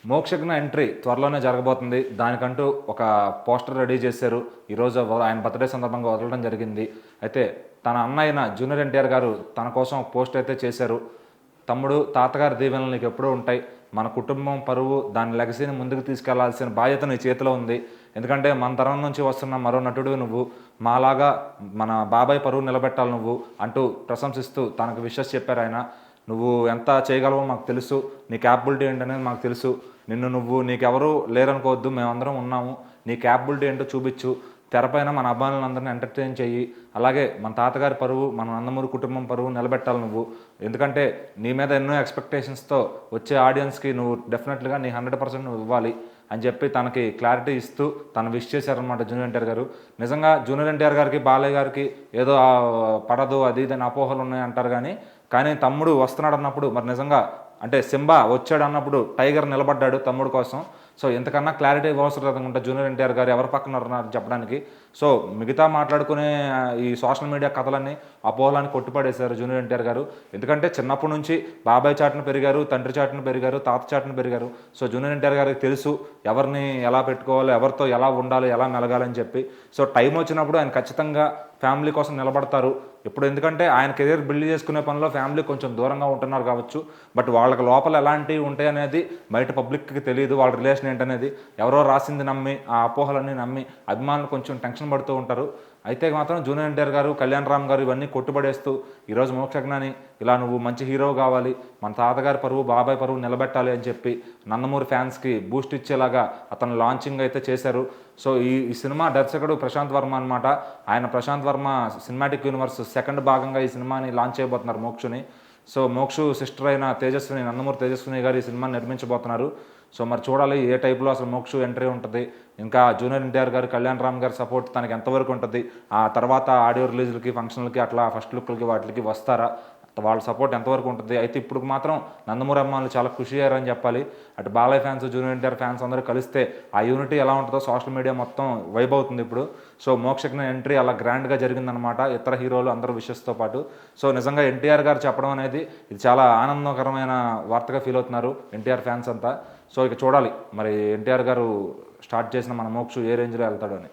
Mokshagna entry త్వరలోనే జరగబోతుంది. దానికంటూ ఒక పోస్టర్ రెడీ చేశారు. ఈరోజు ఆయన బర్త్డే సందర్భంగా వదలడం జరిగింది. అయితే తన అన్న అయిన జూనియర్ ఎన్టీఆర్ గారు తన కోసం ఒక పోస్ట్ అయితే చేశారు. తమ్ముడు, తాతగారి దీవెనలు నీకు ఎప్పుడూ ఉంటాయి. మన కుటుంబం పరువు, దాని లెగసీని ముందుకు తీసుకెళ్లాల్సిన బాధ్యత నీ చేతిలో ఉంది. ఎందుకంటే మన తరం నుంచి వస్తున్న మరో నటుడు నువ్వు. మాలాగా మన బాబాయ్ పరువు నిలబెట్టాలి నువ్వు అంటూ ప్రశంసిస్తూ తనకు విషెస్ చెప్పారు ఆయన. నువ్వు ఎంత చేయగలవో మాకు తెలుసు, నీ క్యాపబిలిటీ ఏంటనేది మాకు తెలుసు. నీకెవరు లేరనుకోవద్దు, మేమందరం ఉన్నాము. నీ క్యాపబిలిటీ ఏంటో చూపించు. తెరపైన మన అభిమానులందరినీ ఎంటర్టైన్ చెయ్యి. అలాగే మన తాతగారి పరువు, మన నందమూరి కుటుంబం పరువు నిలబెట్టాలి నువ్వు. ఎందుకంటే నీ మీద ఎన్నో ఎక్స్పెక్టేషన్స్తో వచ్చే ఆడియన్స్కి నువ్వు డెఫినెట్గా నీ 100% నువ్వు ఇవ్వాలి అని చెప్పి తనకి క్లారిటీ ఇస్తూ తను విష్ చేశారనమాట జూనియర్ ఎన్టీఆర్ గారు. నిజంగా జూనియర్ ఎన్టీఆర్ గారికి, బాలయ్య గారికి ఏదో పడదు అది ఇదని అపోహలు ఉన్నాయి అంటారు. కానీ తమ్ముడు వస్తున్నాడు అన్నప్పుడు మరి నిజంగా అంటే సింబా వచ్చాడు అన్నప్పుడు టైగర్ నిలబడ్డాడు తమ్ముడు కోసం. సో ఇంతకన్నా క్లారిటీ అవసరం ఉంటుంది జూనియర్ ఎన్టీఆర్ గారు ఎవరు పక్కన ఉన్నారు చెప్పడానికి. సో మిగతా మాట్లాడుకునే ఈ సోషల్ మీడియా కథలన్నీ అపోహలని కొట్టిపడేశారు జూనియర్ ఎన్టీఆర్ గారు. ఎందుకంటే చిన్నప్పటి నుంచి బాబాయ్ చాటున పెరిగారు, తండ్రి చాటున పెరిగారు, తాత చాటున పెరిగారు. సో జూనియర్ ఎన్టీఆర్ గారికి తెలుసు ఎవరిని ఎలా పెట్టుకోవాలి, ఎవరితో ఎలా ఉండాలి, ఎలా మెలగాలని చెప్పి. సో టైం వచ్చినప్పుడు ఆయన ఖచ్చితంగా ఫ్యామిలీ కోసం నిలబడతారు ఇప్పుడు. ఎందుకంటే ఆయన కెరీర్ బిల్డ్ చేసుకునే పనిలో ఫ్యామిలీ కొంచెం దూరంగా ఉంటున్నారు కావచ్చు. బట్ వాళ్ళకి లోపల ఎలాంటివి ఉంటాయి అనేది బయట పబ్లిక్కి తెలియదు. వాళ్ళ రిలేషన్ ఏంటనేది ఎవరో రాసింది నమ్మి, ఆ అపోహలన్నీ నమ్మి అభిమానులు కొంచెం టెన్షన్ పడుతూ ఉంటారు. అయితే మాత్రం జూనియర్ ఎన్టీఆర్ గారు, కళ్యాణ్ రామ్ గారు ఇవన్నీ కొట్టుబడేస్తూ ఈరోజు మోక్షజ్ఞని ఇలా నువ్వు మంచి హీరో కావాలి, మన తాతగారి పరువు, బాబాయ్ పరువు నిలబెట్టాలి అని చెప్పి నందమూరి ఫ్యాన్స్కి బూస్ట్ ఇచ్చేలాగా అతను లాంచింగ్ అయితే చేశారు. సో ఈ సినిమా దర్శకుడు ప్రశాంత్ వర్మ అనమాట. ఆయన Prashanth Varma cinematic universe second భాగంగా ఈ సినిమాని లాంచ్ చేయబోతున్నారు మోక్షుని. సో మోక్షు సిస్టర్ అయిన తేజస్విని, నందమూరి తేజస్విని గారు ఈ సినిమాని నిర్మించబోతున్నారు. సో మరి చూడాలి ఏ టైప్లో అసలు మోక్షు ఎంట్రీ ఉంటుంది. ఇంకా జూనియర్ ఎన్టీఆర్ గారు, కళ్యాణ్ రామ్ గారి సపోర్ట్ తనకి ఎంతవరకు ఉంటుంది. ఆ తర్వాత ఆడియో రిలీజులకి, ఫంక్షన్లకి, అట్లా ఫస్ట్ లుక్లకి వాటికి వస్తారా, వాళ్ళ సపోర్ట్ ఎంతవరకు ఉంటుంది. అయితే ఇప్పుడు మాత్రం నందమూరి అమ్మాయిలు చాలా ఖుషి అయ్యారని చెప్పాలి. అటు Balayya fans, junior NTR fans అందరూ కలిస్తే ఆ యూనిటీ ఎలా ఉంటుందో సోషల్ మీడియా మొత్తం వైబ్ అవుతుంది ఇప్పుడు. సో మోక్షజ్ఞ ఎంట్రీ అలా గ్రాండ్గా జరిగిందనమాట, ఇతర హీరోలు అందరూ విషెస్తో పాటు. సో నిజంగా ఎన్టీఆర్ గారు చెప్పడం అనేది ఇది చాలా ఆనందకరమైన వార్తగా ఫీల్ అవుతున్నారు ఎన్టీఆర్ ఫ్యాన్స్ అంతా. సో ఇక చూడాలి మరి ఎన్టీఆర్ గారు స్టార్ట్ చేసిన మన మోక్షు ఏ రేంజ్లో వెళ్తాడు అని.